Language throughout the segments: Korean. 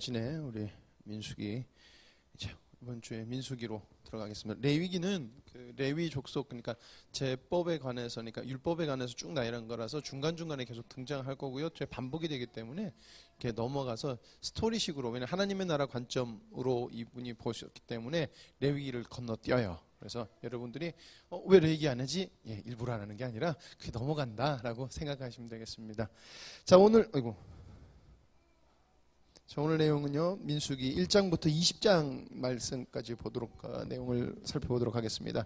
거진의 우리 민수기, 이제 이번 주에 민수기로 들어가겠습니다. 레위기는 그 레위 족속, 그러니까 제법에 관해서, 그러니까 율법에 관해서 쭉 나열한 거라서 중간중간에 계속 등장할 거고요. 제 반복이 되기 때문에 이렇게 넘어가서 스토리식으로, 왜냐하면 하나님의 나라 관점으로 이분이 보셨기 때문에 레위기를 건너뛰어요. 그래서 여러분들이 왜 레위기 안 하지? 예, 일부러 안 하는 게 아니라 그게 넘어간다라고 생각하시면 되겠습니다. 자, 오늘 내용은요, 민수기 1장부터 20장 말씀까지 내용을 살펴보도록 하겠습니다.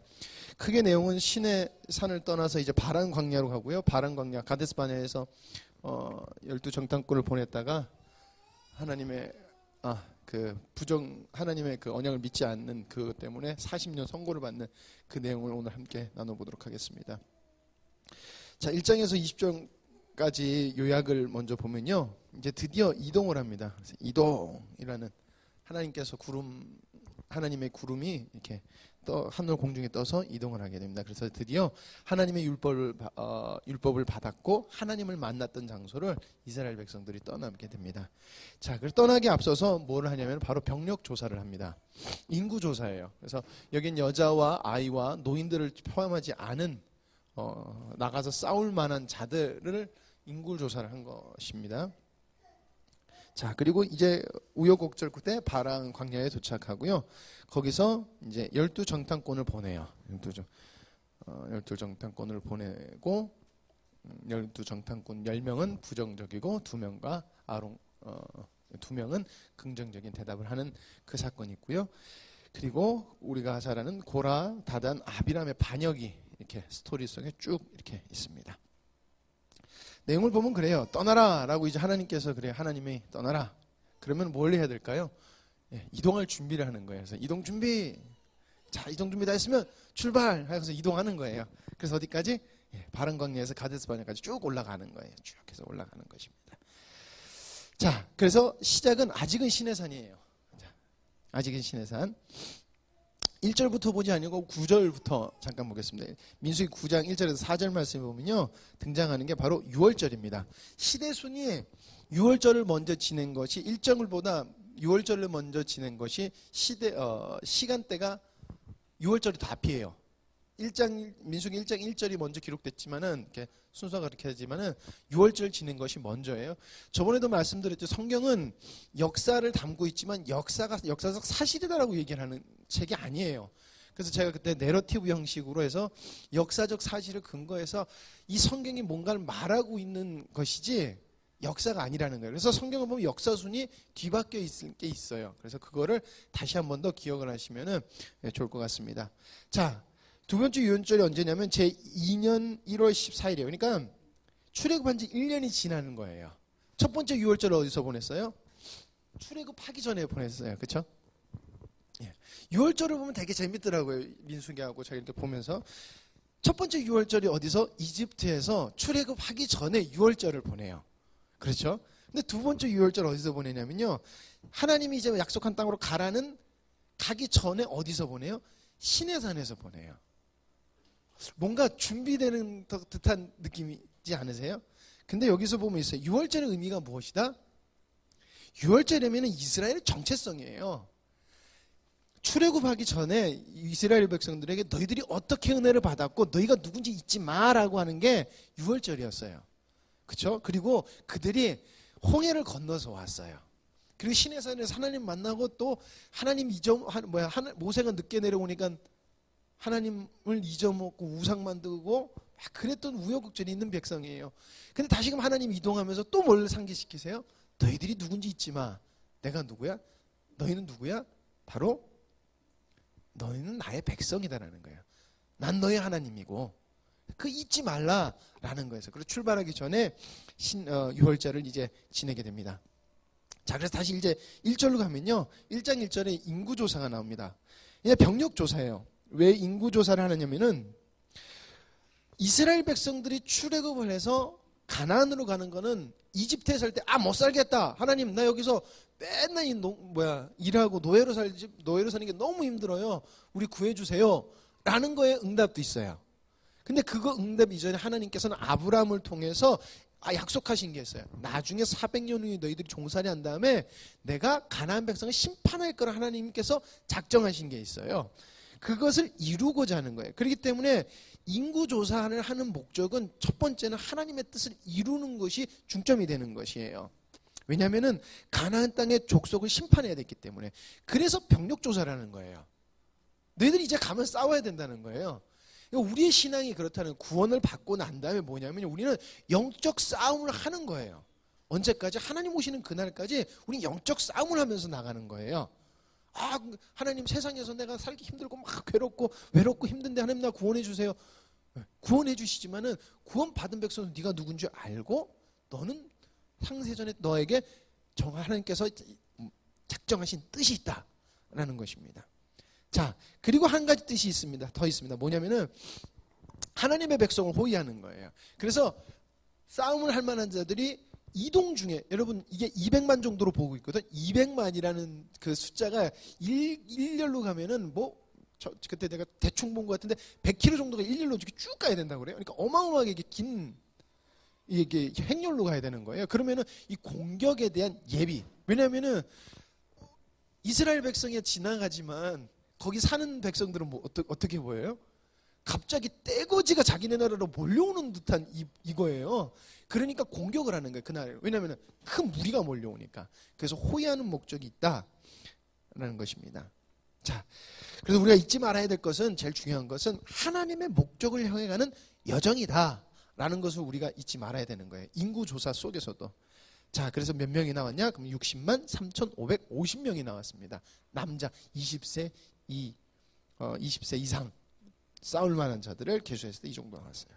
크게 내용은 신의 산을 떠나서 이제 바란 광야로 가고요. 바란 광야, 가데스 바네아에서 12정탐꾼을 보냈다가 하나님의 하나님의 그 언약을 믿지 않는 그것 때문에 40년 선고를 받는 그 내용을 오늘 함께 나눠보도록 하겠습니다. 자, 1장에서 20장까지 요약을 먼저 보면요, 이제 드디어 이동을 합니다. 그래서 이동이라는, 하나님의 구름이 이렇게 하늘 공중에 떠서 이동을 하게 됩니다. 그래서 드디어 하나님의 율법을 받았고 하나님을 만났던 장소를 이스라엘 백성들이 떠나게 됩니다. 자, 그래서 떠나기 앞서서 뭘 하냐면 바로 병력 조사를 합니다. 인구 조사예요. 그래서 여긴 여자와 아이와 노인들을 포함하지 않은 나가서 싸울 만한 자들을 인구 조사를 한 것입니다. 자, 그리고 이제 우여곡절 끝에 바란 광야에 도착하고요. 거기서 이제 12정탐꾼을 보내요. 12정탐꾼을 보내고 12정탐꾼 10명은 부정적이고 2명은 긍정적인 대답을 하는 그 사건이 있고요. 그리고 우리가 잘 아는 고라, 다단, 아비람의 반역이 이렇게 스토리 속에 쭉 이렇게 있습니다. 내용을 보면 그래요. 떠나라 라고 이제 하나님께서, 그래요, 하나님이 떠나라. 그러면 뭘 해야 될까요? 예, 이동할 준비를 하는 거예요. 그래서 이동 준비. 자, 이동 준비 다 했으면 출발 해서 이동하는 거예요. 그래서 어디까지? 예, 바란 광야에서 가데스 바네아까지 쭉 올라가는 거예요. 쭉 해서 올라가는 것입니다. 자, 그래서 시작은 아직은 시내산이에요. 자, 아직은 시내산. 1절부터 보지 아니고 9절부터 잠깐 보겠습니다. 민수기 9장 1절에서 4절 말씀에 보면요, 등장하는 게 바로 유월절입니다. 시대순위 6월절을 먼저 지낸 것이, 일정을보다 6월절을 먼저 지낸 것이 시간대가 6월절이 더 앞이에요. 민수기 1장 1절이 먼저 기록됐지만은, 이렇게 순서가 그렇게 하지만은 6월절 지낸 것이 먼저예요. 저번에도 말씀드렸죠. 성경은 역사를 담고 있지만 역사적 사실이다라고 얘기를 하는 책이 아니에요. 그래서 제가 그때 내러티브 형식으로 해서 역사적 사실을 근거해서 이 성경이 뭔가를 말하고 있는 것이지 역사가 아니라는 거예요. 그래서 성경을 보면 역사순이 뒤바뀌어 있을 게 있어요. 그래서 그거를 다시 한 번 더 기억을 하시면 좋을 것 같습니다. 자, 두 번째 유월절이 언제냐면 제2년 1월 14일이에요. 그러니까 출애굽한 지 1년이 지나는 거예요. 첫 번째 유월절을 어디서 보냈어요? 출애굽하기 전에 보냈어요. 그렇죠? 예. 유월절을 보면 되게 재밌더라고요. 민수기하고 제가 이렇게 보면서. 첫 번째 유월절이 어디서? 이집트에서 출애굽하기 전에 유월절을 보내요. 그렇죠? 근데 두 번째 유월절 어디서 보내냐면요, 하나님이 이제 약속한 땅으로 가기 전에 어디서 보내요? 시내산에서 보내요. 뭔가 준비되는 듯한 느낌이지 않으세요? 근데 여기서 보면 있어요. 유월절의 의미가 무엇이다? 유월절이면 이스라엘의 정체성이에요. 출애굽하기 전에 이스라엘 백성들에게 너희들이 어떻게 은혜를 받았고 너희가 누군지 잊지 마라고 하는 게 유월절이었어요. 그렇죠? 그리고 그들이 홍해를 건너서 왔어요. 그리고 시내산에서 하나님 만나고 또 하나님 모세가 늦게 내려오니까 하나님을 잊어먹고 우상 만들고 막 그랬던 우여곡절이 있는 백성이에요. 근데 다시금 하나님 이동하면서 또 뭘 상기시키세요? 너희들이 누군지 잊지 마. 내가 누구야? 너희는 누구야? 바로 너희는 나의 백성이다라는 거예요. 난 너의 하나님이고 그 잊지 말라라는 거예요. 그래서 출발하기 전에 유월절을 이제 지내게 됩니다. 자, 그래서 다시 이제 1절로 가면요, 1장 1절에 인구조사가 나옵니다. 이게 병력조사예요. 왜 인구조사를 하느냐면은 이스라엘 백성들이 출애굽을 해서 가나안으로 가는 거는 이집트에 살 때 못 살겠다. 하나님, 나 여기서 맨날 일하고 노예로 사는 게 너무 힘들어요. 우리 구해주세요. 라는 거에 응답도 있어요. 근데 그거 응답 이전에 하나님께서는 아브라함을 통해서 약속하신 게 있어요. 나중에 400년 후에 너희들이 종살이 한 다음에 내가 가나안 백성을 심판할 거라 하나님께서 작정하신 게 있어요. 그것을 이루고자 하는 거예요. 그렇기 때문에 인구 조사를 하는 목적은 첫 번째는 하나님의 뜻을 이루는 것이 중점이 되는 것이에요. 왜냐하면은 가나안 땅의 족속을 심판해야 됐기 때문에. 그래서 병력 조사를 하는 거예요. 너희들이 이제 가면 싸워야 된다는 거예요. 우리의 신앙이 그렇다는, 구원을 받고 난 다음에 뭐냐면 우리는 영적 싸움을 하는 거예요. 언제까지? 하나님 오시는 그날까지 우리 영적 싸움을 하면서 나가는 거예요. 하나님, 세상에서 내가 살기 힘들고 막 괴롭고 외롭고 힘든데 하나님 나 구원해 주세요. 구원해 주시지만은 구원 받은 백성은 네가 누군지 알고 너는 상세전에 너에게 하나님께서 작정하신 뜻이 있다라는 것입니다. 자, 그리고 한 가지 뜻이 있습니다. 더 있습니다. 뭐냐면은 하나님의 백성을 호위하는 거예요. 그래서 싸움을 할 만한 자들이 이동 중에, 여러분 이게 200만 정도로 보고 있거든. 200만이라는 그 숫자가 일렬로 가면은 그때 내가 대충 본 것 같은데 100km 정도가 일렬로 쭉 가야 된다고 그래요. 그러니까 어마어마하게 이게 행렬로 가야 되는 거예요. 그러면은 이 공격에 대한 예비. 왜냐면은 이스라엘 백성이 지나가지만 거기 사는 백성들은 어떻게 보여요? 갑자기 떼거지가 자기네 나라로 몰려오는 듯한 이거예요. 그러니까 공격을 하는 거예요, 그날. 왜냐하면 큰 무리가 몰려오니까. 그래서 호위하는 목적이 있다라는 것입니다. 자, 그래서 우리가 잊지 말아야 될 것은, 제일 중요한 것은 하나님의 목적을 향해 가는 여정이다라는 것을 우리가 잊지 말아야 되는 거예요. 인구조사 속에서도. 자, 그래서 몇 명이 나왔냐? 그럼 60만 3,550명이 나왔습니다. 남자 20세 이상 싸울 만한 자들을 계수했을 때 이 정도 나왔어요.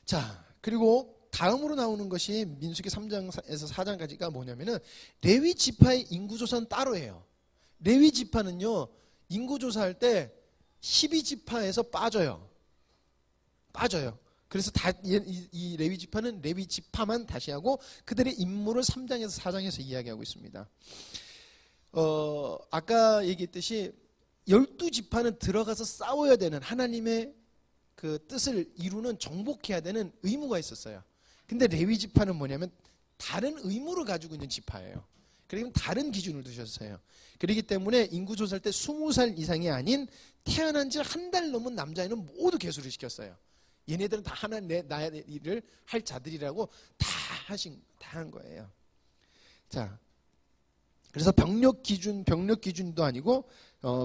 자, 그리고 다음으로 나오는 것이 민수기 3장에서 4장까지가 뭐냐면은 레위 지파의 인구조사는 따로예요. 레위 지파는요, 인구조사할 때 12지파에서 빠져요. 그래서 이 레위 지파는 레위 지파만 다시 하고 그들의 임무를 3장에서 4장에서 이야기하고 있습니다. 아까 얘기했듯이 12지파는 들어가서 싸워야 되는, 하나님의 그 뜻을 이루는, 정복해야 되는 의무가 있었어요. 근데 레위 지파는 뭐냐면 다른 의무를 가지고 있는 지파예요. 그러면 다른 기준을 두셨어요. 그렇기 때문에 인구조사할 때 20살 이상이 아닌 태어난 지 한 달 넘은 남자애는 모두 계수를 시켰어요. 얘네들은 다 나의 일을 할 자들이라고 다 한 거예요. 자, 그래서 병력 기준도 아니고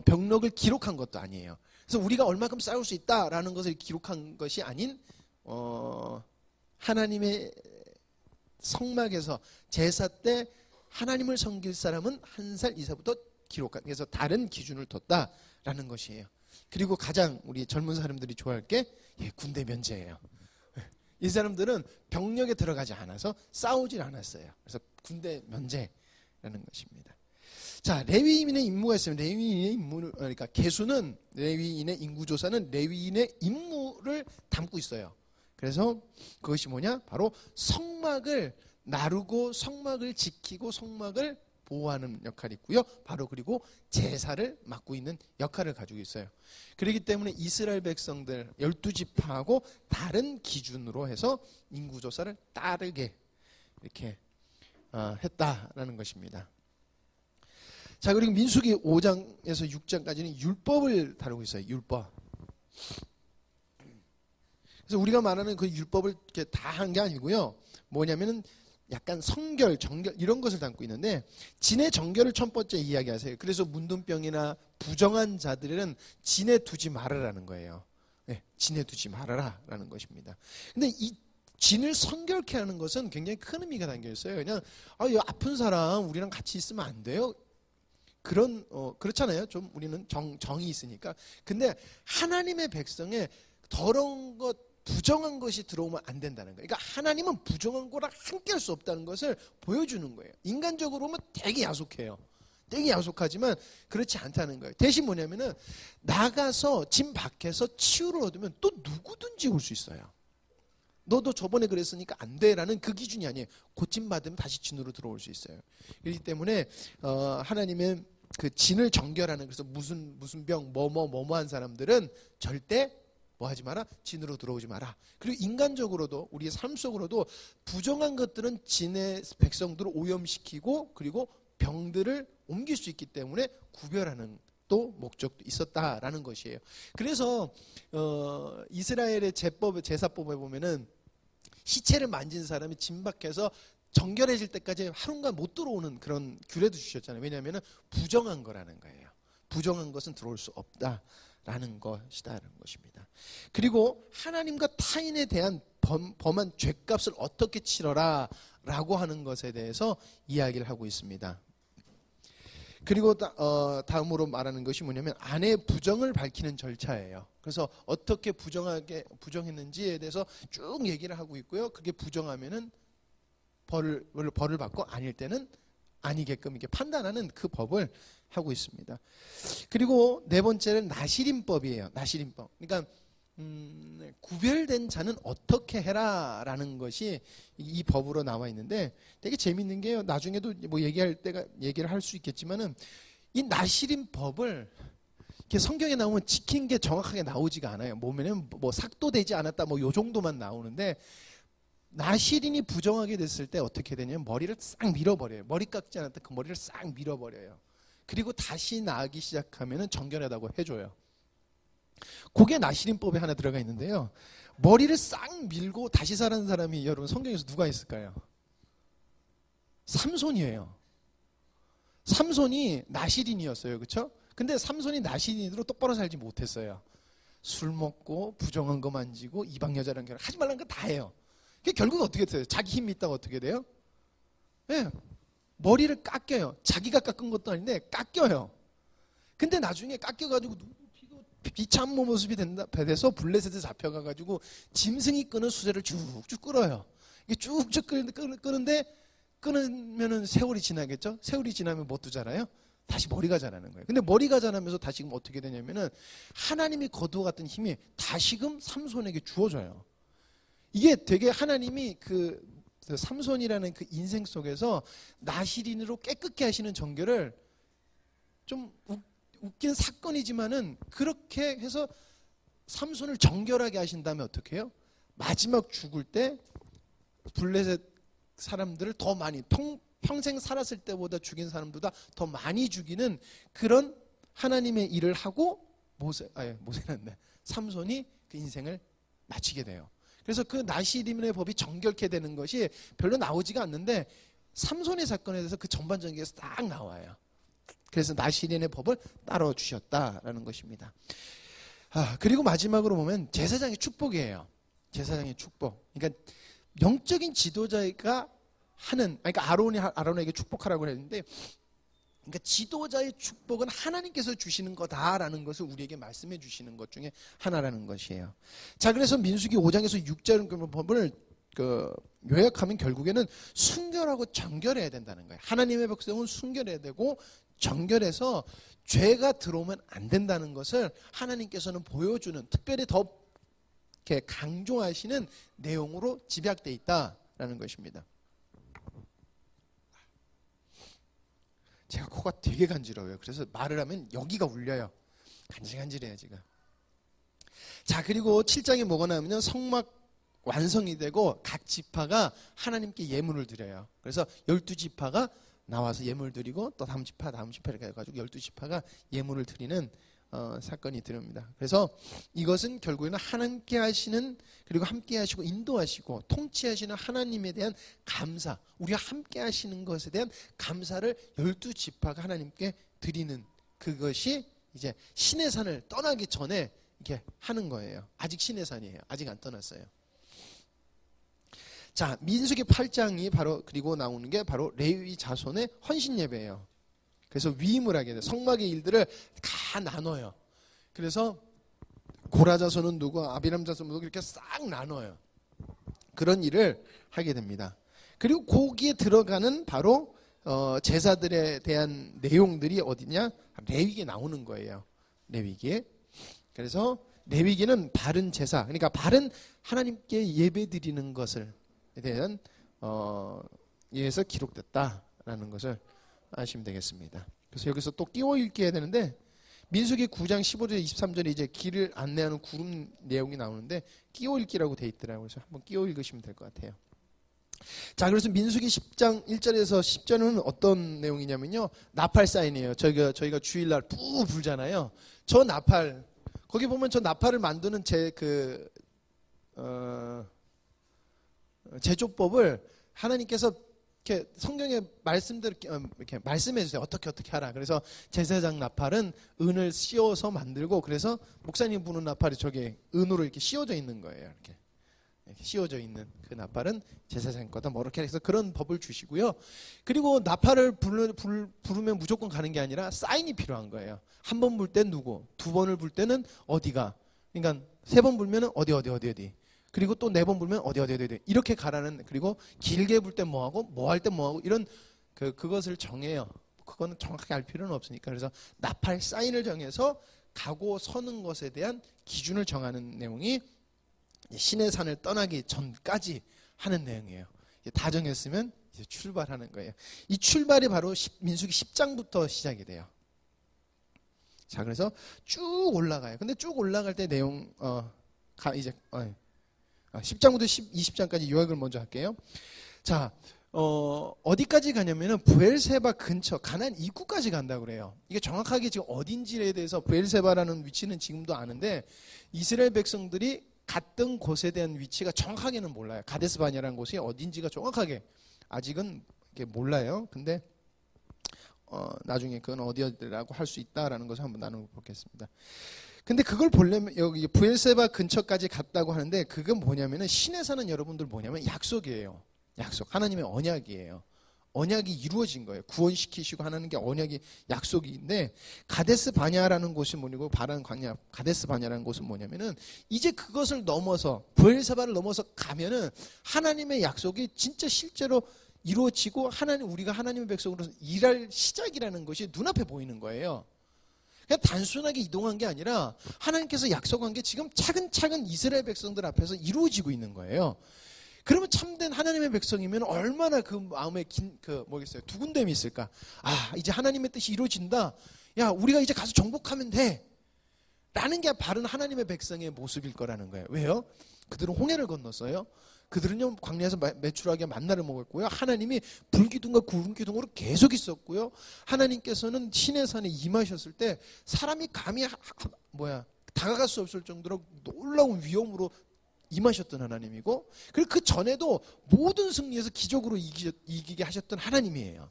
병력을 기록한 것도 아니에요. 그래서 우리가 얼마큼 싸울 수 있다라는 것을 기록한 것이 아닌 하나님의 성막에서 제사 때 하나님을 섬길 사람은 1살 이상부터 기록한, 그래서 다른 기준을 뒀다라는 것이에요. 그리고 가장 우리 젊은 사람들이 좋아할 게 군대 면제예요. 이 사람들은 병력에 들어가지 않아서 싸우질 않았어요. 그래서 군대 면제라는 것입니다. 자, 레위인의 임무가 있습니다. 레위인의 임무를, 그러니까 계수는, 레위인의 인구조사는 레위인의 임무를 담고 있어요. 그래서 그것이 뭐냐? 바로 성막을 나르고 성막을 지키고 성막을 보호하는 역할이 있고요. 바로 그리고 제사를 맡고 있는 역할을 가지고 있어요. 그렇기 때문에 이스라엘 백성들 12지파하고 다른 기준으로 해서 인구조사를 따르게 이렇게 했다라는 것입니다. 자, 그리고 민수기 5장에서 6장까지는 율법을 다루고 있어요. 율법. 그래서 우리가 말하는 그 율법을 이렇게 다 한 게 아니고요. 뭐냐면은 약간 성결, 정결 이런 것을 담고 있는데, 진의 정결을 첫 번째 이야기하세요. 그래서 문둥병이나 부정한 자들은 진에 두지 말아라는 거예요. 네, 진에 두지 말아라라는 것입니다. 근데 이 진을 성결케 하는 것은 굉장히 큰 의미가 담겨 있어요. 그냥 이 아픈 사람 우리랑 같이 있으면 안 돼요. 그렇잖아요. 좀 우리는 정이 있으니까. 근데 하나님의 백성에 더러운 것, 부정한 것이 들어오면 안 된다는 거예요. 그러니까 하나님은 부정한 거랑 함께 할 수 없다는 것을 보여주는 거예요. 인간적으로 보면 되게 야속해요. 되게 야속하지만 그렇지 않다는 거예요. 대신 뭐냐면은 나가서 진 밖에서 치유를 얻으면 또 누구든지 올 수 있어요. 너도 저번에 그랬으니까 안 돼라는 그 기준이 아니에요. 고침 받으면 다시 진으로 들어올 수 있어요. 그렇기 때문에 하나님은 그 진을 정결하는, 그래서 무슨 병 뭐뭐한 사람들은 절대 뭐 하지 마라? 진으로 들어오지 마라. 그리고 인간적으로도 우리의 삶 속으로도 부정한 것들은 진의 백성들을 오염시키고 그리고 병들을 옮길 수 있기 때문에 구별하는 또 목적도 있었다라는 것이에요. 그래서 이스라엘의 제사법에 보면은 시체를 만진 사람이 진박해서 정결해질 때까지 하루가 못 들어오는 그런 규례도 주셨잖아요. 왜냐하면 부정한 거라는 거예요. 부정한 것은 들어올 수 없다라는 것이다라는 것입니다. 그리고 하나님과 타인에 대한 범한 죄값을 어떻게 치러라 라고 하는 것에 대해서 이야기를 하고 있습니다. 그리고 다음으로 말하는 것이 뭐냐면 아내의 부정을 밝히는 절차예요. 그래서 어떻게 부정했는지에 대해서 쭉 얘기를 하고 있고요. 그게 부정하면은 벌을 받고 아닐 때는 아니게끔 이렇게 판단하는 그 법을 하고 있습니다. 그리고 네 번째는 나시림법이에요. 나시림법. 그러니까 구별된 자는 어떻게 해라라는 것이 이 법으로 나와 있는데 되게 재밌는 게요. 나중에도 뭐 얘기를 할 수 있겠지만은 이 나시림법을 이렇게 성경에 나오면 지킨 게 정확하게 나오지가 않아요. 보면은 뭐 삭도되지 않았다 뭐 요 정도만 나오는데 나시린이 부정하게 됐을 때 어떻게 되냐면 머리를 싹 밀어버려요. 머리 깎지 않았다 그 머리를 싹 밀어버려요. 그리고 다시 나기 시작하면은 정결하다고 해줘요. 그게 나시린법에 하나 들어가 있는데요. 머리를 싹 밀고 다시 사는 사람이 여러분 성경에서 누가 있을까요? 삼손이에요. 삼손이 나시린이었어요. 그렇죠? 근데 삼손이 나시린으로 똑바로 살지 못했어요. 술 먹고 부정한 거 만지고 이방 여자랑 결혼 하지 말라는 거 다 해요. 결국 어떻게 돼요? 자기 힘이 있다고 어떻게 돼요? 네, 머리를 깎여요. 자기가 깎은 것도 아닌데 깎여요. 근데 나중에 깎여가지고 비참한 모습이 돼서 블레셋에 잡혀가가지고 짐승이 끄는 수레를 쭉쭉 끌어요. 이게 쭉쭉 끄는데 끊으면은 세월이 지나겠죠? 세월이 지나면 뭣도 자라요? 다시 머리가 자라는 거예요. 근데 머리가 자라면서 다시금 어떻게 되냐면은 하나님이 거두어갔던 힘이 다시금 삼손에게 주어져요. 이게 되게 하나님이 그 삼손이라는 그 인생 속에서 나시린으로 깨끗게 하시는 정결을 좀 웃긴 사건이지만은 그렇게 해서 삼손을 정결하게 하신 다음에 어떻게 해요? 마지막 죽을 때 블레셋 사람들을 더 많이 평생 살았을 때보다 죽인 사람보다 더 많이 죽이는 그런 하나님의 일을 하고 모세는 삼손이 그 인생을 마치게 돼요. 그래서 그 나시림의 법이 정결케 되는 것이 별로 나오지가 않는데 삼손의 사건에 대해서 그 전반적인 게 딱 나와요. 그래서 나시린의 법을 따로 주셨다라는 것입니다. 그리고 마지막으로 보면 제사장의 축복이에요. 제사장의 축복. 그러니까 영적인 지도자가 그러니까 아론에게 축복하라고 했는데, 그러니까 지도자의 축복은 하나님께서 주시는 거다라는 것을 우리에게 말씀해 주시는 것 중에 하나라는 것이에요. 자, 그래서 민수기 5장에서 6절 법을 요약하면 결국에는 순결하고 정결해야 된다는 거예요. 하나님의 백성은 순결해야 되고 정결해서 죄가 들어오면 안 된다는 것을 하나님께서는 보여주는, 특별히 더 이렇게 강조하시는 내용으로 집약되어 있다라는 것입니다. 제가 코가 되게 간지러워요. 그래서 말을 하면 여기가 울려요. 간질간질해요 지금. 자, 그리고 7장에 뭐가 나오면 성막 완성이 되고 각 지파가 하나님께 예물을 드려요. 그래서 12지파가 나와서 예물을 드리고 또 다음 지파 이렇게 해가지고 12지파가 예물을 드리는 사건이 들어옵니다. 그래서 이것은 결국에는 하나님께 하시는, 그리고 함께 하시고 인도하시고 통치하시는 하나님에 대한 감사, 우리가 함께 하시는 것에 대한 감사를 12지파가 하나님께 드리는, 그것이 이제 시내산을 떠나기 전에 이렇게 하는 거예요. 아직 시내산이에요. 아직 안 떠났어요. 자, 민수기 8장이 바로 그리고 나오는 게 바로 레위 자손의 헌신 예배예요. 그래서 위임을 하게 돼요. 성막의 일들을 다 나눠요. 그래서 고라 자손은 누구, 아비람 자손은 누구, 이렇게 싹 나눠요. 그런 일을 하게 됩니다. 그리고 거기에 들어가는 바로 제사들에 대한 내용들이 어디냐? 레위기에 나오는 거예요. 레위기에. 그래서 레위기는 바른 제사, 그러니까 바른 하나님께 예배드리는 것을 대한 예에서 기록됐다라는 것을 아시면 되겠습니다. 그래서 여기서 또 끼워 읽기 해야 되는데, 민수기 9장 15절 23절에 이제 길을 안내하는 구름 내용이 나오는데 끼워 읽기라고 돼 있더라고요. 그래서 한번 끼워 읽으시면 될 것 같아요. 자, 그래서 민수기 10장 1절에서 10절은 어떤 내용이냐면요. 나팔 사인이에요. 저희가 주일날 뿌 불잖아요. 저 나팔, 거기 보면 저 나팔을 만드는 제조법을 하나님께서 이렇게 성경의 말씀대로 이렇게 말씀해 주세요. 어떻게 하라. 그래서 제사장 나팔은 은을 씌워서 만들고, 그래서 목사님 부는 나팔이 저게 은으로 이렇게 씌워져 있는 거예요. 이렇게 씌워져 있는 그 나팔은 제사장 거다. 뭐 이렇게 해서 그런 법을 주시고요. 그리고 나팔을 부르면 무조건 가는 게 아니라 사인이 필요한 거예요. 한 번 불 땐 누구, 두 번을 불 때는 어디가. 그러니까 세 번 불면은 어디. 그리고 또 네 번 불면 어디 이렇게 가라는. 그리고 길게 불 땐 뭐하고 뭐 할 땐 뭐하고 이런 그것을 정해요. 그거는 정확하게 알 필요는 없으니까. 그래서 나팔 사인을 정해서 가고 서는 것에 대한 기준을 정하는 내용이 신의 산을 떠나기 전까지 하는 내용이에요. 다 정했으면 이제 출발하는 거예요. 이 출발이 바로 민수기 10장부터 시작이 돼요. 자, 그래서 쭉 올라가요. 근데 쭉 올라갈 때 내용 10장부터 20장까지 요약을 먼저 할게요. 자, 어디까지 가냐면은 브엘세바 근처 가나안 입구까지 간다고 그래요. 이게 정확하게 지금 어딘지에 대해서 브엘세바라는 위치는 지금도 아는데 이스라엘 백성들이 갔던 곳에 대한 위치가 정확하게는 몰라요. 가데스 바냐라는 곳이 어딘지가 정확하게 아직은 이렇게 몰라요. 근데 나중에 그건 어디라고 할 수 있다라는 것을 한번 나눠보겠습니다. 근데 그걸 보려면 여기 브엘세바 근처까지 갔다고 하는데 그건 뭐냐면은 신의 산은 여러분들 뭐냐면 약속이에요. 약속. 하나님의 언약이에요. 언약이 이루어진 거예요. 구원시키시고 하는 게 언약이 약속인데 가데스 바냐라는 곳이 뭐냐고 바란 광야 가데스 바냐라는 곳은 뭐냐면은 이제 그것을 넘어서 브엘세바를 넘어서 가면은 하나님의 약속이 진짜 실제로 이루어지고 우리가 하나님의 백성으로서 일할 시작이라는 것이 눈앞에 보이는 거예요. 그냥 단순하게 이동한 게 아니라 하나님께서 약속한 게 지금 차근차근 이스라엘 백성들 앞에서 이루어지고 있는 거예요. 그러면 참된 하나님의 백성이면 얼마나 그 마음에 두근댐이 있을까? 아, 이제 하나님의 뜻이 이루어진다. 야, 우리가 이제 가서 정복하면 돼. 라는 게 바른 하나님의 백성의 모습일 거라는 거예요. 왜요? 그들은 홍해를 건넜어요. 그들은요 광야에서 메추라기와 만나를 먹었고요. 하나님이 불기둥과 구름기둥으로 계속 있었고요. 하나님께서는 신의 산에 임하셨을 때 사람이 감히 다가갈 수 없을 정도로 놀라운 위엄으로 임하셨던 하나님이고, 그리고 그 전에도 모든 승리에서 기적으로 이기게 하셨던 하나님이에요.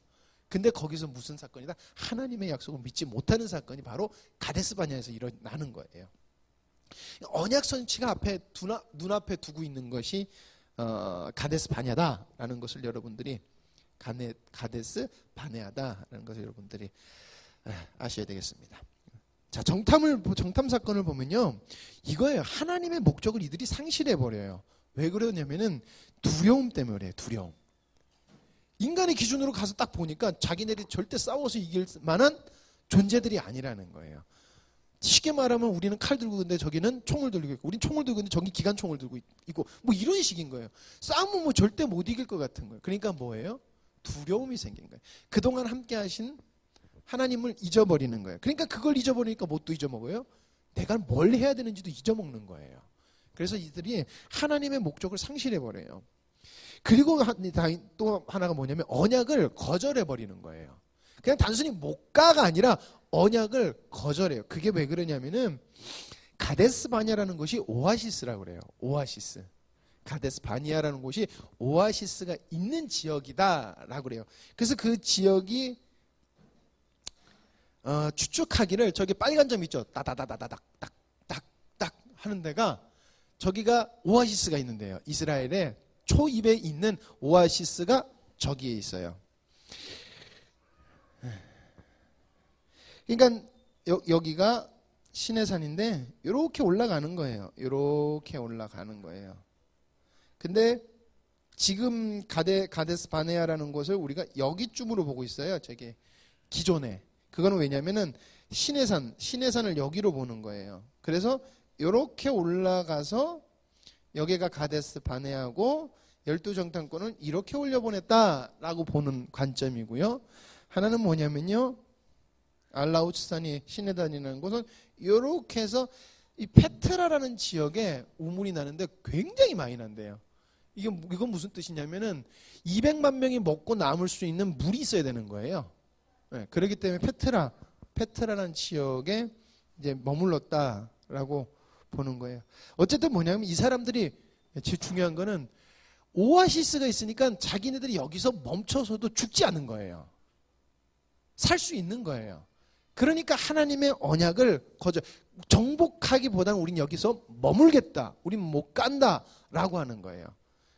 근데 거기서 무슨 사건이다? 하나님의 약속을 믿지 못하는 사건이 바로 가데스 바냐에서 일어나는 거예요. 언약 선치가 눈앞에 두고 있는 것이 가데스 바냐다라는 것을 여러분들이 가데스 바네아다라는 것을 여러분들이 아셔야 되겠습니다. 자, 정탐 사건을 보면요, 이거예요. 하나님의 목적을 이들이 상실해 버려요. 왜 그러냐면은 두려움 때문에 그래요. 두려움. 인간의 기준으로 가서 딱 보니까 자기네들이 절대 싸워서 이길 만한 존재들이 아니라는 거예요. 쉽게 말하면 우리는 칼 들고 있는데 저기는 총을 들고 있고, 우린 총을 들고 있는데 저기 기관총을 들고 있고, 뭐 이런 식인 거예요. 싸움은 뭐 절대 못 이길 것 같은 거예요. 그러니까 뭐예요? 두려움이 생긴 거예요. 그동안 함께 하신 하나님을 잊어버리는 거예요. 그러니까 그걸 잊어버리니까 뭣도 잊어먹어요? 내가 뭘 해야 되는지도 잊어먹는 거예요. 그래서 이들이 하나님의 목적을 상실해버려요. 그리고 또 하나가 뭐냐면 언약을 거절해버리는 거예요. 그냥 단순히 못 가가 아니라 언약을 거절해요. 그게 왜 그러냐면은 가데스 바냐라는 곳이 오아시스라고 그래요. 오아시스. 가데스 바니아라는 곳이 오아시스가 있는 지역이다라고 그래요. 그래서 그 지역이 추측하기를 저기 빨간 점 있죠. 따다다다닥닥닥닥 하는 데가 저기가 오아시스가 있는 데예요. 이스라엘의 초입에 있는 오아시스가 저기에 있어요. 그러니까 여기가 신의 산인데 이렇게 올라가는 거예요. 이렇게 올라가는 거예요. 근데 지금 가데스 바네아라는 곳을 우리가 여기쯤으로 보고 있어요. 저게 기존에. 그거는 왜냐면은 신의 산을 여기로 보는 거예요. 그래서 이렇게 올라가서 여기가 가데스 바네아고 12정탐꾼을 이렇게 올려보냈다라고 보는 관점이고요. 하나는 뭐냐면요, 알라우츠산이 시내단이라는 곳은 이렇게 해서 이 페트라라는 지역에 우물이 나는데 굉장히 많이 난대요. 이건 무슨 뜻이냐면은 200만 명이 먹고 남을 수 있는 물이 있어야 되는 거예요. 네, 그렇기 때문에 페트라라는 지역에 이제 머물렀다라고 보는 거예요. 어쨌든 뭐냐면 이 사람들이 제일 중요한 거는 오아시스가 있으니까 자기네들이 여기서 멈춰서도 죽지 않는 거예요. 살 수 있는 거예요. 그러니까 하나님의 언약을 정복하기보다는 우린 여기서 머물겠다. 우린 못 간다라고 하는 거예요.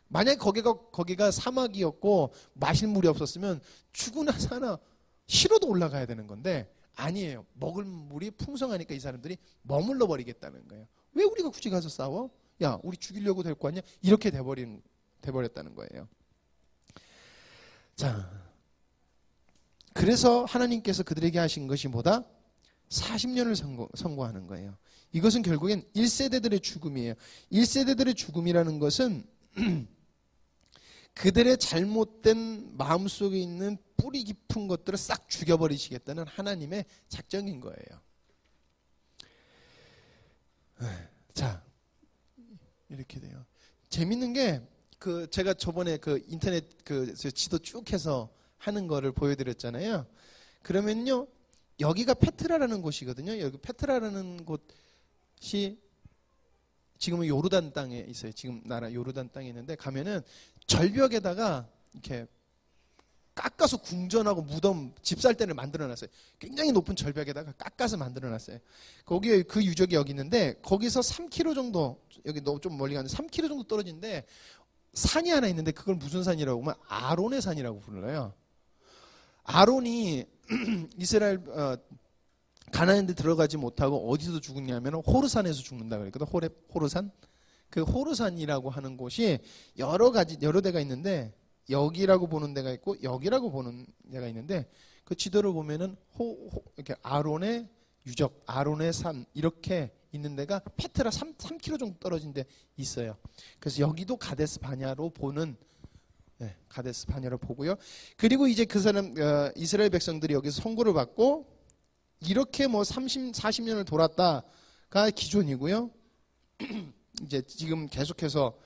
만약에 거기가 사막이었고 마실 물이 없었으면 죽으나 사나 시로도 올라가야 되는 건데 아니에요. 먹을 물이 풍성하니까 이 사람들이 머물러 버리겠다는 거예요. 왜 우리가 굳이 가서 싸워? 야, 우리 죽이려고 될 거 아니야? 이렇게 돼버렸다는 거예요. 자, 그래서 하나님께서 그들에게 하신 것이 뭐다? 40년을 선고하는 거예요. 이것은 결국엔 1세대들의 죽음이에요. 1세대들의 죽음이라는 것은 그들의 잘못된 마음속에 있는 뿌리 깊은 것들을 싹 죽여버리시겠다는 하나님의 작정인 거예요. 자, 이렇게 돼요. 재밌는 게 제가 저번에 인터넷 지도 쭉 해서 하는 거를 보여드렸잖아요. 그러면요, 여기가 페트라라는 곳이거든요. 여기 페트라라는 곳이 지금은 요르단 땅에 있어요. 지금 나라 요르단 땅에 있는데 가면은 절벽에다가 이렇게 깎아서 궁전하고 무덤, 집살대를 만들어놨어요. 굉장히 높은 절벽에다가 깎아서 만들어놨어요. 거기에 그 유적이 여기 있는데 거기서 3km 정도, 여기 너무 좀 멀리 가는데 3km 정도 떨어진데 산이 하나 있는데 그걸 무슨 산이라고 하면 아론의 산이라고 불러요. 아론이 이스라엘 가나안에 들어가지 못하고 어디서 죽었냐면 호르산에서 죽는다 그랬거든. 호르산. 그 호르산이라고 하는 곳이 여러 데가 있는데 여기라고 보는 데가 있고 여기라고 보는 데가 있는데 그 지도를 보면은 이렇게 아론의 유적, 아론의 산 이렇게 있는 데가 페트라 3km 정도 떨어진 데 있어요. 그래서 여기도 가데스 바냐로 보는 가데스 바냐로 보고요. 그리고 이제 그 사람 이스라엘 백성들이 여기서 선고를 받고 이렇게 뭐 40년을 돌았다가 기존이고요. 이제 지금 계속해서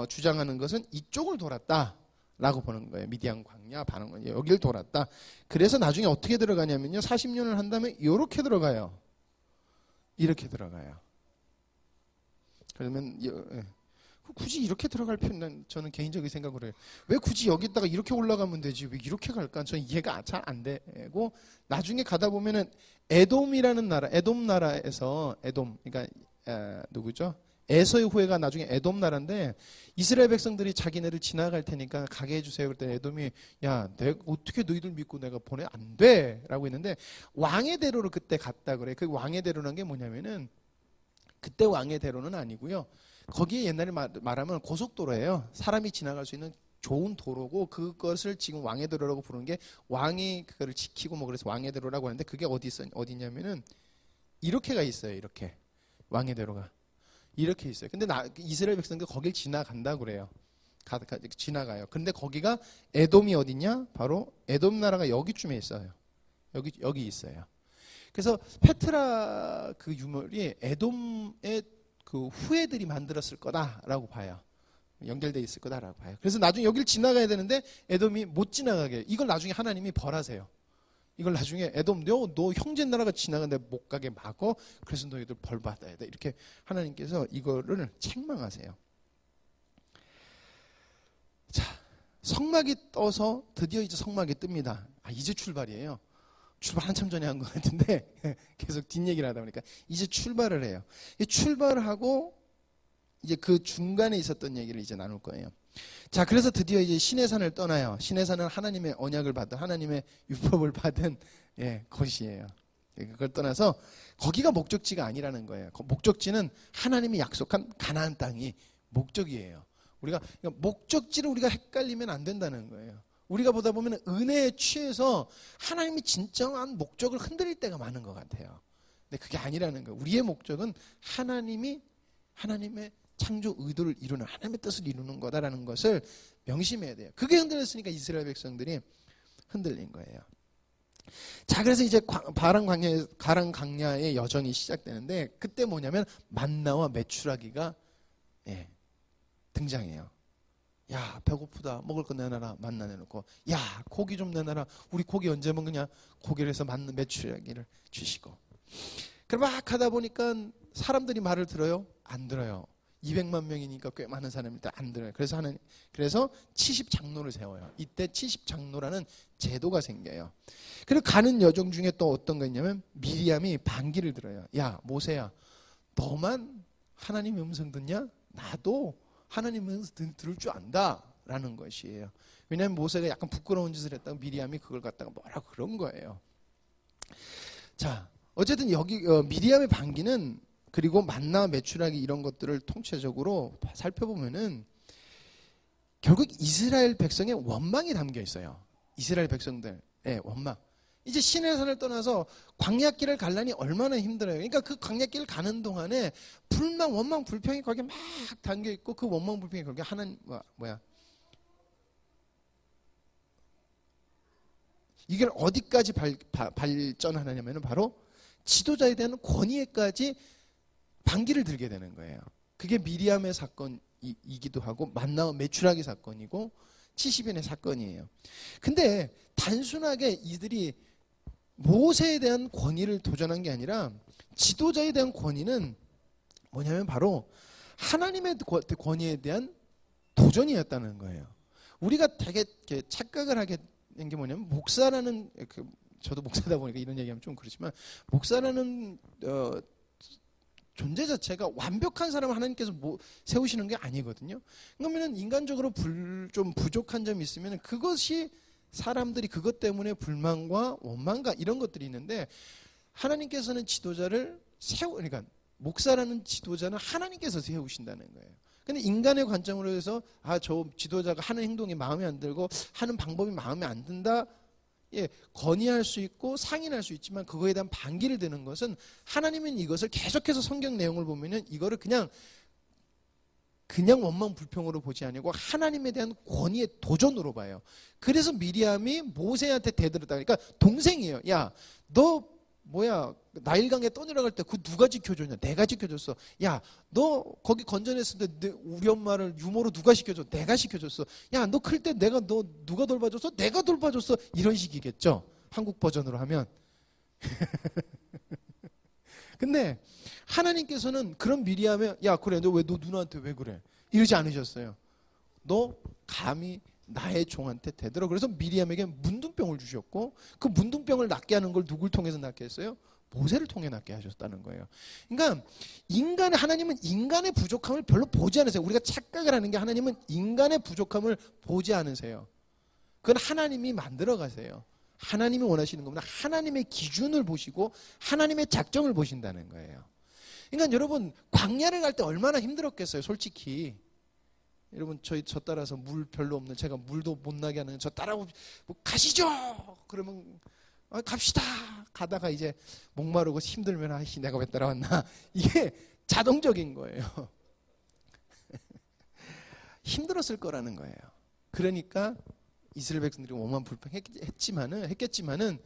주장하는 것은 이쪽을 돌았다라고 보는 거예요. 미디안 광야, 반응 여기를 돌았다. 그래서 나중에 어떻게 들어가냐면요. 40년을 한 다음에 이렇게 들어가요. 이렇게 들어가요. 그러면 굳이 이렇게 들어갈 필요는 저는 개인적인 생각으로 해요. 왜 굳이 여기다가 이렇게 올라가면 되지? 왜 이렇게 갈까? 저는 이해가 잘 안 되고 나중에 가다 보면은 에돔이라는 나라, 에돔 나라에서 그러니까 누구죠? 에서의 후예가 나중에 에돔 나라인데 이스라엘 백성들이 자기네를 지나갈 테니까 가게 해주세요. 그랬더니 에돔이 야, 내가 어떻게 너희들 믿고 내가 보내? 안 돼! 라고 했는데 왕의 대로를 그때 갔다 그래. 그 왕의 대로라는 게 뭐냐면은 그때 왕의 대로는 아니고요. 거기에 옛날에 말하면 고속도로예요. 사람이 지나갈 수 있는 좋은 도로고 그것을 지금 왕의 대로라고 부르는 게 왕이 그거를 지키고 뭐 그래서 왕의 대로라고 하는데 그게 어디냐면은 이렇게가 있어요. 이렇게 왕의 대로가 이렇게 있어요. 근데 이스라엘 백성들 거길 지나간다고 그래요. 지나가요. 근데 거기가 에돔이 어디냐? 바로 에돔 나라가 여기쯤에 있어요. 여기 있어요. 그래서 페트라 그 유물이 에돔의 그 후예들이 만들었을 거다라고 봐요. 연결되어 있을 거다라고 봐요. 그래서 나중에 여기를 지나가야 되는데 에돔이 못 지나가게. 이걸 나중에 하나님이 벌하세요. 이걸 나중에 에돔 너 형제 나라가 지나가는데 못 가게 막어. 그래서 너희들 벌 받아야 돼. 이렇게 하나님께서 이거를 책망하세요. 자, 성막이 떠서 드디어 이제 성막이 뜹니다. 이제 출발이에요. 출발 한참 전에 한 것 같은데 계속 뒷얘기를 하다 보니까 이제 출발을 해요. 출발을 하고 이제 그 중간에 있었던 얘기를 이제 나눌 거예요. 자, 그래서 드디어 이제 시내산을 떠나요. 시내산은 하나님의 언약을 받은 하나님의 율법을 받은 곳이에요. 그걸 떠나서 거기가 목적지가 아니라는 거예요. 목적지는 하나님이 약속한 가나안 땅이 목적이에요. 우리가 목적지를 우리가 헷갈리면 안 된다는 거예요. 우리가 보다 보면 은혜에 취해서 하나님이 진정한 목적을 흔들릴 때가 많은 것 같아요. 근데 그게 아니라는 거예요. 우리의 목적은 하나님의 창조 의도를 이루는 하나님의 뜻을 이루는 거다라는 것을 명심해야 돼요. 그게 흔들렸으니까 이스라엘 백성들이 흔들린 거예요. 자, 그래서 이제 가랑 강야의 여정이 시작되는데, 그때 뭐냐면 만나와 메추라기가 등장해요. 야, 배고프다. 먹을 거 내놔라. 만나 내놓고, 야, 고기 좀 내놔라. 우리 고기 언제 먹느냐? 고기를 해서 메추라기를 주시고. 그럼 막 하다 보니까 사람들이 말을 들어요? 안 들어요. 200만 명이니까 꽤 많은 사람인데 안 들어요. 그래서 70장로를 세워요. 이때 70장로라는 제도가 생겨요. 그리고 가는 여정 중에 또 어떤 거 있냐면 미리암이 반기를 들어요. 야, 모세야, 너만 하나님의 음성 듣냐? 나도 하나님의 음성 들을 줄 안다 라는 것이에요. 왜냐하면 모세가 약간 부끄러운 짓을 했다고 미리암이 그걸 갖다가 뭐라 그런 거예요. 자, 어쨌든 여기 미리암의 반기는, 그리고 만나 메추라기 이런 것들을 통체적으로 살펴보면은 결국 이스라엘 백성의 원망이 담겨 있어요. 이스라엘 백성들의 원망. 이제 시내산을 떠나서 광야길을 가려니 얼마나 힘들어요. 그러니까 그 광야길을 가는 동안에 불만, 원망, 불평이 거기에 막 담겨 있고, 그 원망, 불평이 거기에 하나님 이걸 어디까지 발전하느냐면은 바로 지도자에 대한 권위에까지 반기를 들게 되는 거예요. 그게 미리암의 사건이기도 하고 만나와 메추라기 사건이고 70인의 사건이에요. 근데 단순하게 이들이 모세에 대한 권위를 도전한 게 아니라 지도자에 대한 권위는 뭐냐면 바로 하나님의 권위에 대한 도전이었다는 거예요. 우리가 되게 착각을 하게 된 게 뭐냐면 목사라는, 저도 목사다 보니까 이런 얘기하면 좀 그렇지만, 목사라는 존재 자체가 완벽한 사람을 하나님께서 세우시는 게 아니거든요. 그러면 인간적으로 좀 부족한 점이 있으면 그것이 사람들이 그것 때문에 불만과 원망과 이런 것들이 있는데, 하나님께서는 지도자를 그러니까 목사라는 지도자는 하나님께서 세우신다는 거예요. 근데 인간의 관점으로 해서 저 지도자가 하는 행동이 마음에 안 들고 하는 방법이 마음에 안 든다, 건의할 수 있고 상인할 수 있지만 그거에 대한 반기를 드는 것은, 하나님은 이것을 계속해서 성경 내용을 보면은 이거를 그냥 원망 불평으로 보지 아니고 하나님에 대한 권위의 도전으로 봐요. 그래서 미리암이 모세한테 대들었다. 그러니까 동생이에요. 야, 너 나일강에 떠내려갈 때 그거 누가 지켜줬냐? 내가 지켜줬어. 야, 너 거기 건져냈을 때 우리 엄마를 유모로 누가 시켜줘? 내가 시켜줬어. 야, 너 클 때 너 누가 돌봐줬어? 내가 돌봐줬어. 이런 식이겠죠. 한국 버전으로 하면. 근데 하나님께서는 그런 미리암에, 야, 그래, 너 누나한테 왜 그래? 이러지 않으셨어요. 너 감히 나의 종한테 대들어. 그래서 미리암에게 문둥병을 주셨고, 그 문둥병을 낫게 하는 걸 누굴 통해서 낫게 했어요? 모세를 통해 낫게 하셨다는 거예요. 그러니까 하나님은 인간의 부족함을 별로 보지 않으세요. 우리가 착각을 하는 게, 하나님은 인간의 부족함을 보지 않으세요. 그건 하나님이 만들어 가세요. 하나님이 원하시는 겁니다. 하나님의 기준을 보시고 하나님의 작정을 보신다는 거예요. 그러니까 여러분, 광야를 갈 때 얼마나 힘들었겠어요, 솔직히. 여러분, 저 따라서 물 별로 없는, 제가 물도 못 나게 하는 저 따라오고 가시죠. 그러면 갑시다. 가다가 이제 목마르고 힘들면 아이씨 내가 왜 따라왔나. 이게 자동적인 거예요. 힘들었을 거라는 거예요. 그러니까 이스라엘 백성들이 원망 불평했겠지만은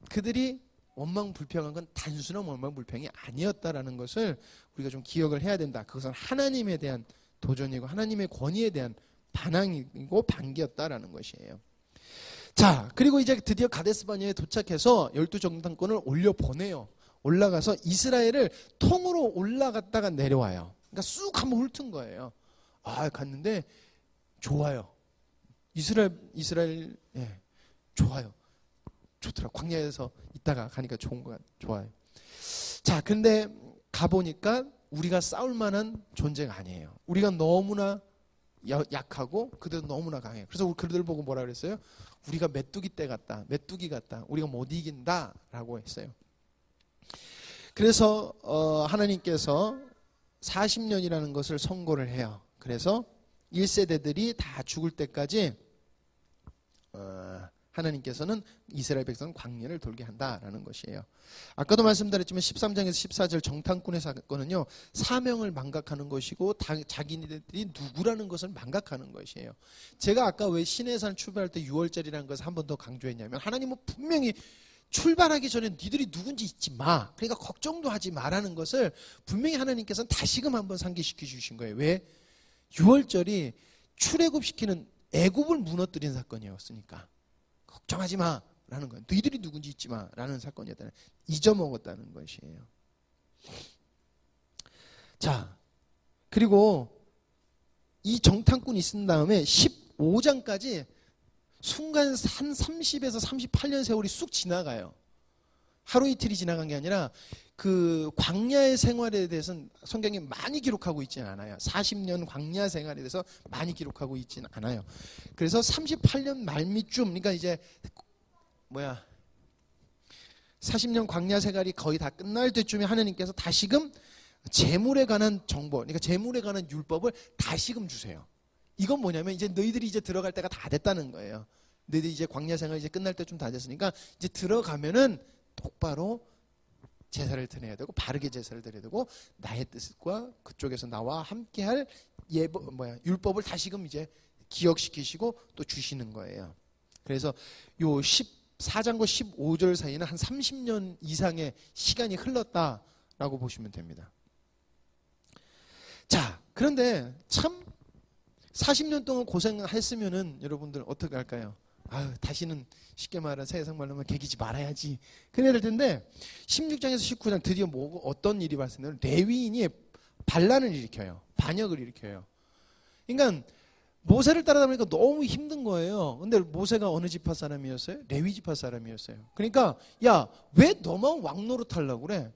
그들이 원망 불평한 건 단순한 원망 불평이 아니었다라는 것을 우리가 좀 기억을 해야 된다. 그것은 하나님에 대한 도전이고 하나님의 권위에 대한 반항이고 반기였다라는 것이에요. 자, 그리고 이제 드디어 가데스바네아에 도착해서 12정탐꾼을 올려보내요. 올라가서 이스라엘을 통으로 올라갔다가 내려와요. 그러니까 쑥 한번 훑은 거예요. 갔는데 좋아요. 이스라엘 좋아요. 좋더라. 광야에서 있다가 가니까 좋아요. 자, 근데 가보니까 우리가 싸울 만한 존재가 아니에요. 우리가 너무나 약하고 그들은 너무나 강해요. 그래서 그들 보고 뭐라 그랬어요? 우리가 메뚜기 같다. 우리가 못 이긴다라고 했어요. 그래서 하나님께서 40년이라는 것을 선고를 해요. 그래서 1세대들이 다 죽을 때까지 하나님께서는 이스라엘 백성은 광야를 돌게 한다라는 것이에요. 아까도 말씀드렸지만 13장에서 14절 정탐꾼의 사건은요, 사명을 망각하는 것이고 자기네들이 누구라는 것을 망각하는 것이에요. 제가 아까 왜 시내산 출발할 때 6월절이라는 것을 한 번 더 강조했냐면, 하나님은 분명히 출발하기 전에 니들이 누군지 잊지 마, 그러니까 걱정도 하지 마라는 것을 분명히 하나님께서는 다시금 한번 상기시켜 주신 거예요. 왜? 6월절이 출애굽시키는 애굽을 무너뜨린 사건이었으니까 걱정하지 마라는 거예요. 너희들이 누군지 잊지 마라는 사건이었다는, 잊어먹었다는 것이에요. 자, 그리고 이 정탐꾼이 있은 다음에 15장까지 순간 한 30에서 38년 세월이 쑥 지나가요. 하루 이틀이 지나간 게 아니라 그 광야의 생활에 대해서는 성경이 많이 기록하고 있지는 않아요. 40년 광야 생활에 대해서 많이 기록하고 있지는 않아요. 그래서 38년 말미쯤, 그러니까 이제 40년 광야 생활이 거의 다 끝날 때쯤에 하나님께서 다시금 재물에 관한 정보, 그러니까 재물에 관한 율법을 다시금 주세요. 이건 뭐냐면 이제 너희들이 이제 들어갈 때가 다 됐다는 거예요. 너희들이 이제 광야 생활 이제 끝날 때쯤 다 됐으니까 이제 들어가면은 똑바로 제사를 드려야 되고, 바르게 제사를 드려야 되고, 나의 뜻과 그쪽에서 나와 함께할 율법을 다시금 이제 기억시키시고 또 주시는 거예요. 그래서 요 14장과 15절 사이는 한 30년 이상의 시간이 흘렀다라고 보시면 됩니다. 자, 그런데 참 40년 동안 고생했으면은 여러분들 어떻게 할까요? 다시는 쉽게 말하면 세상 말로 하면 개기지 말아야지, 그래야 될 텐데 16장에서 19장 드디어 어떤 일이 발생해요? 레위인이 반란을 일으켜요. 반역을 일으켜요. 그러니까 모세를 따르다 보니까 너무 힘든 거예요. 근데 모세가 어느 지파 사람이었어요? 레위 지파 사람이었어요. 그러니까 야, 왜 너만 왕노릇 하려고 그래?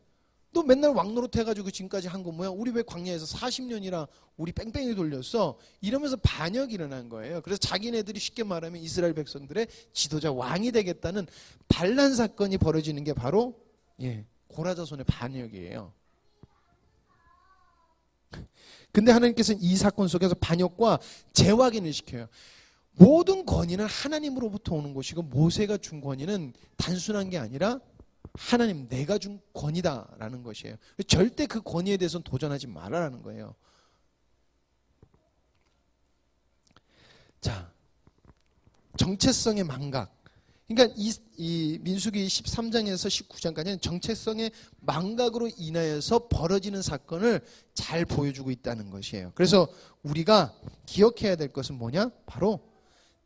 너 맨날 왕노릇 해가지고 지금까지 한 거 뭐야? 우리 왜 광야에서 40년이나 우리 뺑뺑이 돌렸어? 이러면서 반역이 일어난 거예요. 그래서 자기네들이 쉽게 말하면 이스라엘 백성들의 지도자, 왕이 되겠다는 반란 사건이 벌어지는 게 바로 고라 자손의 반역이에요. 근데 하나님께서는 이 사건 속에서 반역과 재확인을 시켜요. 모든 권위는 하나님으로부터 오는 것이고, 모세가 준 권위는 단순한 게 아니라 하나님, 내가 준 권위다라는 것이에요. 절대 그 권위에 대해서는 도전하지 말아라는 거예요. 자, 정체성의 망각. 그러니까 이 민수기 13장에서 19장까지는 정체성의 망각으로 인하여서 벌어지는 사건을 잘 보여주고 있다는 것이에요. 그래서 우리가 기억해야 될 것은 뭐냐? 바로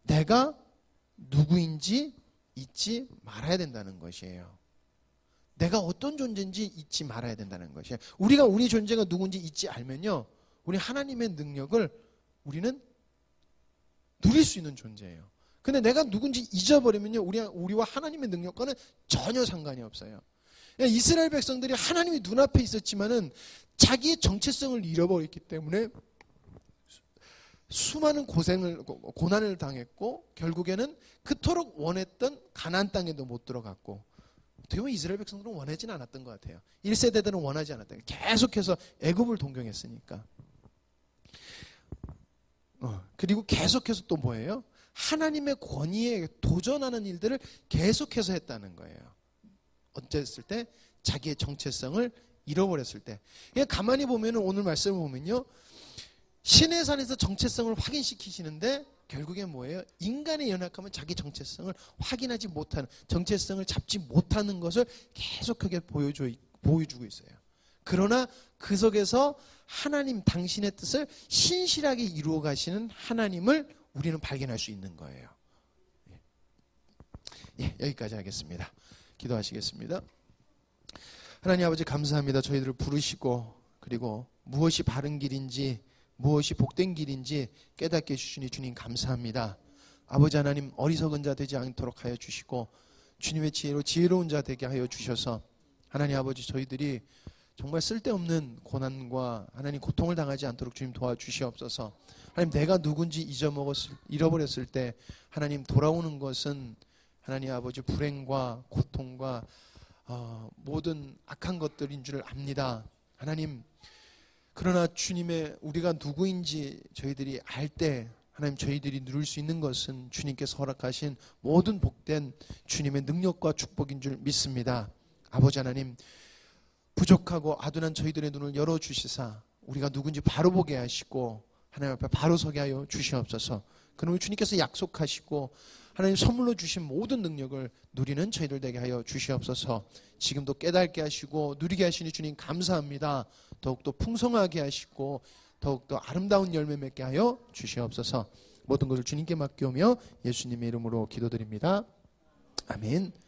내가 누구인지 잊지 말아야 된다는 것이에요. 내가 어떤 존재인지 잊지 말아야 된다는 것이에요. 우리가 우리 존재가 누군지 잊지 알면요, 우리 하나님의 능력을 우리는 누릴 수 있는 존재예요. 근데 내가 누군지 잊어버리면요, 우리와 하나님의 능력과는 전혀 상관이 없어요. 이스라엘 백성들이 하나님이 눈앞에 있었지만은 자기의 정체성을 잃어버렸기 때문에 수많은 고난을 당했고, 결국에는 그토록 원했던 가나안 땅에도 못 들어갔고, 어떻게 보면 이스라엘 백성들은 원하지는 않았던 것 같아요. 1세대들은 원하지 않았던, 계속해서 애굽을 동경했으니까. 그리고 계속해서 또 뭐예요? 하나님의 권위에 도전하는 일들을 계속해서 했다는 거예요. 어쨌을 때? 자기의 정체성을 잃어버렸을 때. 그러니까 가만히 보면, 오늘 말씀을 보면요, 시내산에서 정체성을 확인시키시는데 결국엔 뭐예요? 인간의 연약함은 자기 정체성을 확인하지 못하는, 정체성을 잡지 못하는 것을 계속하게 보여주고 있어요. 그러나 그 속에서 하나님, 당신의 뜻을 신실하게 이루어 가시는 하나님을 우리는 발견할 수 있는 거예요. 여기까지 하겠습니다. 기도하시겠습니다. 하나님 아버지, 감사합니다. 저희들을 부르시고, 그리고 무엇이 바른 길인지, 무엇이 복된 길인지 깨닫게 해주시니 주님 감사합니다. 아버지 하나님, 어리석은 자 되지 않도록 하여 주시고, 주님의 지혜로 지혜로운 자 되게 하여 주셔서, 하나님 아버지, 저희들이 정말 쓸데없는 고난과 하나님 고통을 당하지 않도록 주님 도와주시옵소서. 하나님, 내가 누군지 잃어버렸을 때 하나님 돌아오는 것은 하나님 아버지 불행과 고통과 모든 악한 것들인 줄 압니다. 하나님, 그러나 주님의 우리가 누구인지 저희들이 알 때 하나님, 저희들이 누릴 수 있는 것은 주님께서 허락하신 모든 복된 주님의 능력과 축복인 줄 믿습니다. 아버지 하나님, 부족하고 아둔한 저희들의 눈을 열어주시사 우리가 누군지 바로 보게 하시고 하나님 앞에 바로 서게 하여 주시옵소서. 그러면 주님께서 약속하시고 하나님 선물로 주신 모든 능력을 누리는 저희들 되게 하여 주시옵소서. 지금도 깨닫게 하시고 누리게 하시니 주님 감사합니다. 더욱더 풍성하게 하시고 더욱더 아름다운 열매 맺게 하여 주시옵소서. 모든 것을 주님께 맡겨오며 예수님의 이름으로 기도드립니다. 아멘.